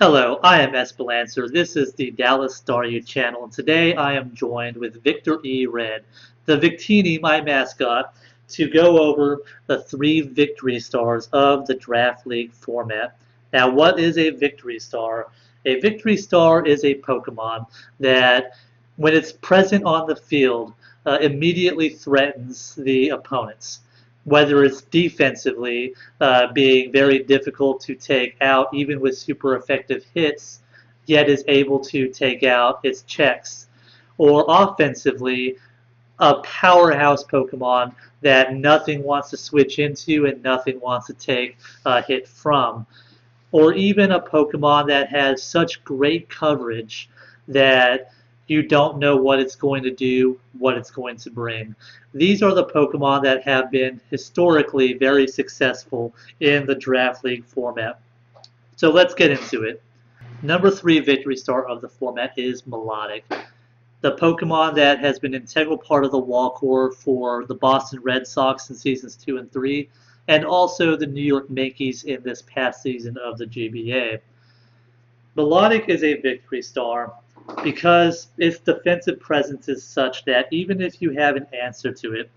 Hello, I am Espelancer. This is the Dallas Staryu channel, and today I am joined with Victor E. Red, the Victini, my mascot, to go over the 3 victory stars of the Draft League format. Now, what is a victory star? A victory star is a Pokemon that, when it's present on the field, immediately threatens the opponents. Whether it's defensively, being very difficult to take out, even with super effective hits, yet is able to take out its checks. Or offensively, a powerhouse Pokemon that nothing wants to switch into and nothing wants to take a hit from. Or even a Pokemon that has such great coverage that you don't know what it's going to do, what it's going to bring. These are the Pokemon that have been historically very successful in the Draft League format. So let's get into it. Number 3 victory star of the format is Melodic, the Pokemon that has been an integral part of the wall core for the Boston Red Sox in seasons 2 and 3, and also the New York Yankees in this past season of the GBA. Melodic is a victory star because its defensive presence is such that even if you have an answer to it,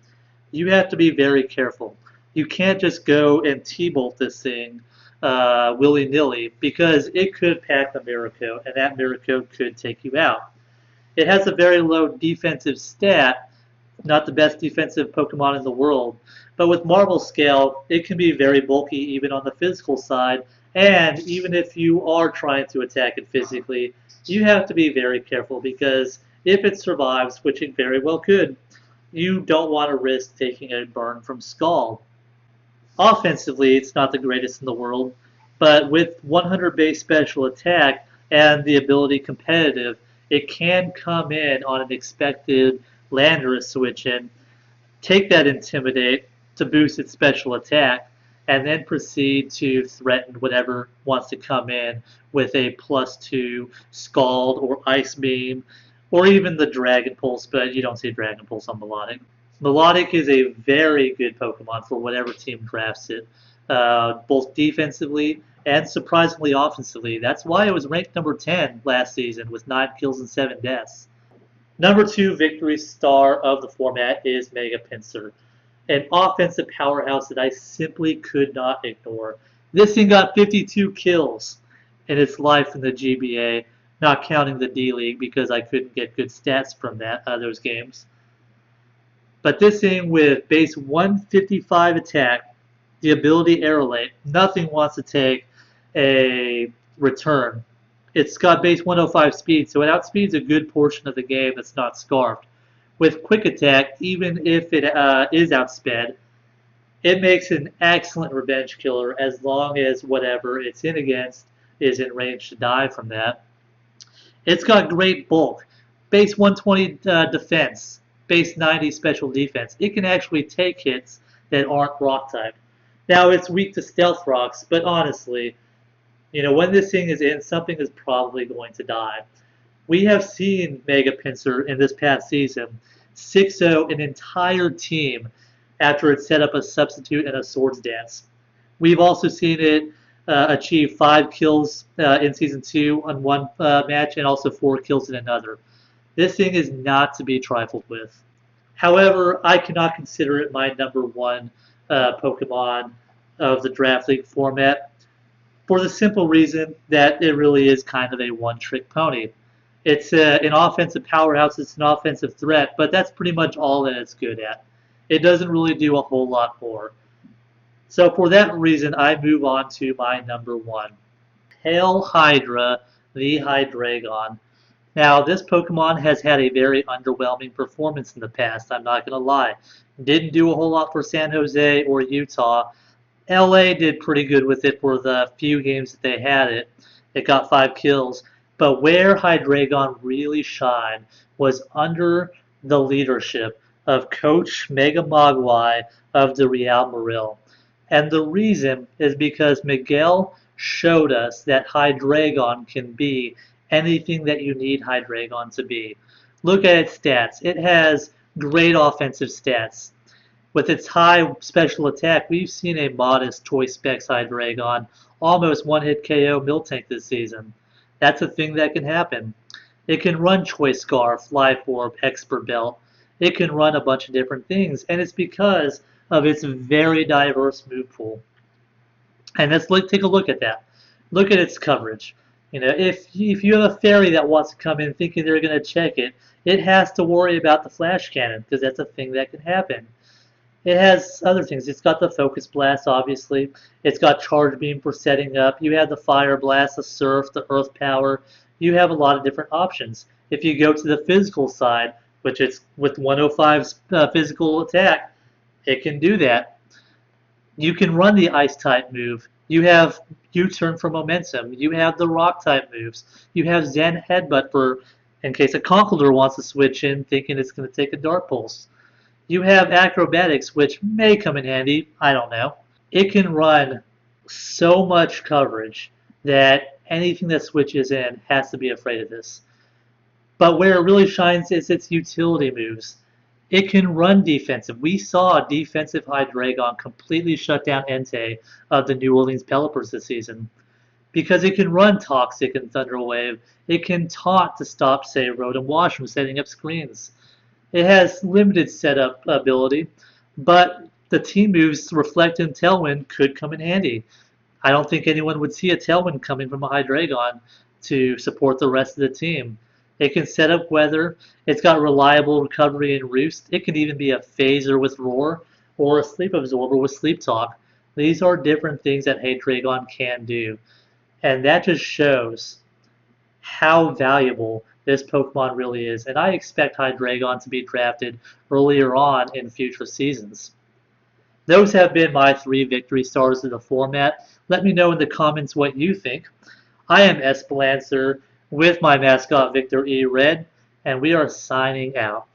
you have to be very careful. You can't just go and T-bolt this thing willy-nilly because it could pack the Miracle, and that Miracle could take you out. It has a very low defensive stat, not the best defensive Pokemon in the world, but with Marble Scale, it can be very bulky even on the physical side, and even if you are trying to attack it physically, you have to be very careful because if it survives, which it very well could, you don't want to risk taking a burn from Scald. Offensively, it's not the greatest in the world, but with 100 base special attack and the ability competitive, it can come in on an expected Landorus switch in, take that Intimidate to boost its special attack, and then proceed to threaten whatever wants to come in with a +2 Scald or Ice Beam, or even the Dragon Pulse, but you don't see Dragon Pulse on Melodic. Melodic is a very good Pokemon for whatever team drafts it, both defensively and surprisingly offensively. That's why it was ranked number 10 last season with 9 kills and 7 deaths. Number 2 victory star of the format is Mega Pinsir, an offensive powerhouse that I simply could not ignore. This thing got 52 kills in its life in the GBA, not counting the D League because I couldn't get good stats from those games. But this thing with base 155 attack, the ability Aerolate, nothing wants to take a return. It's got base 105 speed, so it outspeeds a good portion of the game that's not scarfed. With quick attack, even if it is outsped, it makes an excellent revenge killer as long as whatever it's in against is in range to die from that. It's got great bulk, base 120 defense, base 90 special defense. It can actually take hits that aren't rock type. Now it's weak to stealth rocks, but honestly, when this thing is in, something is probably going to die. We have seen Mega Pinsir in this past season 6-0 an entire team after it set up a substitute and a swords dance. We've also seen it achieve 5 kills in Season 2 on one match and also 4 kills in another. This thing is not to be trifled with. However, I cannot consider it my number 1 Pokemon of the Draft League format for the simple reason that it really is kind of a one-trick pony. It's an offensive powerhouse, it's an offensive threat, but that's pretty much all that it's good at. It doesn't really do a whole lot more. So for that reason, I move on to my number 1. Hail Hydra, the Hydreigon. Now, this Pokemon has had a very underwhelming performance in the past, I'm not going to lie. Didn't do a whole lot for San Jose or Utah. LA did pretty good with it for the few games that they had it. It got 5 kills. But where Hydreigon really shined was under the leadership of Coach Mega Mogwai of the Real Moril. And the reason is because Miguel showed us that Hydreigon can be anything that you need Hydreigon to be. Look at its stats. It has great offensive stats. With its high special attack, we've seen a modest Choice Specs Hydreigon almost one-hit KO Miltank this season. That's a thing that can happen. It can run Choice Scarf, Life Orb, Expert Belt. It can run a bunch of different things, and it's because of its very diverse move pool. And take a look at that. Look at its coverage. If you have a fairy that wants to come in thinking they're going to check it, it has to worry about the flash cannon because that's a thing that can happen. It has other things. It's got the Focus Blast, obviously. It's got Charge Beam for setting up. You have the Fire Blast, the Surf, the Earth Power. You have a lot of different options. If you go to the physical side, which is with 105's physical attack, it can do that. You can run the Ice type move. You have U-turn for momentum. You have the Rock type moves. You have Zen Headbutt for in case a Conkeldurr wants to switch in thinking it's going to take a Dark Pulse. You have Acrobatics, which may come in handy. I don't know. It can run so much coverage that anything that switches in has to be afraid of this. But where it really shines is its utility moves. It can run defensive. We saw defensive Hydreigon completely shut down Entei of the New Orleans Pelipers this season. Because it can run Toxic and Thunder Wave. It can taunt to stop, say, Rotom Wash from setting up screens. It has limited setup ability, but the team moves Reflect and Tailwind could come in handy. I don't think anyone would see a Tailwind coming from a Hydreigon to support the rest of the team. It can set up weather. It's got reliable recovery and roost. It can even be a phaser with Roar or a sleep absorber with Sleep Talk. These are different things that Hydreigon can do. And that just shows how valuable this Pokemon really is. And I expect Hydreigon to be drafted earlier on in future seasons. Those have been my 3 victory stars of the format. Let me know in the comments what you think. I am Espelancer with my mascot Victor E. Red, and we are signing out.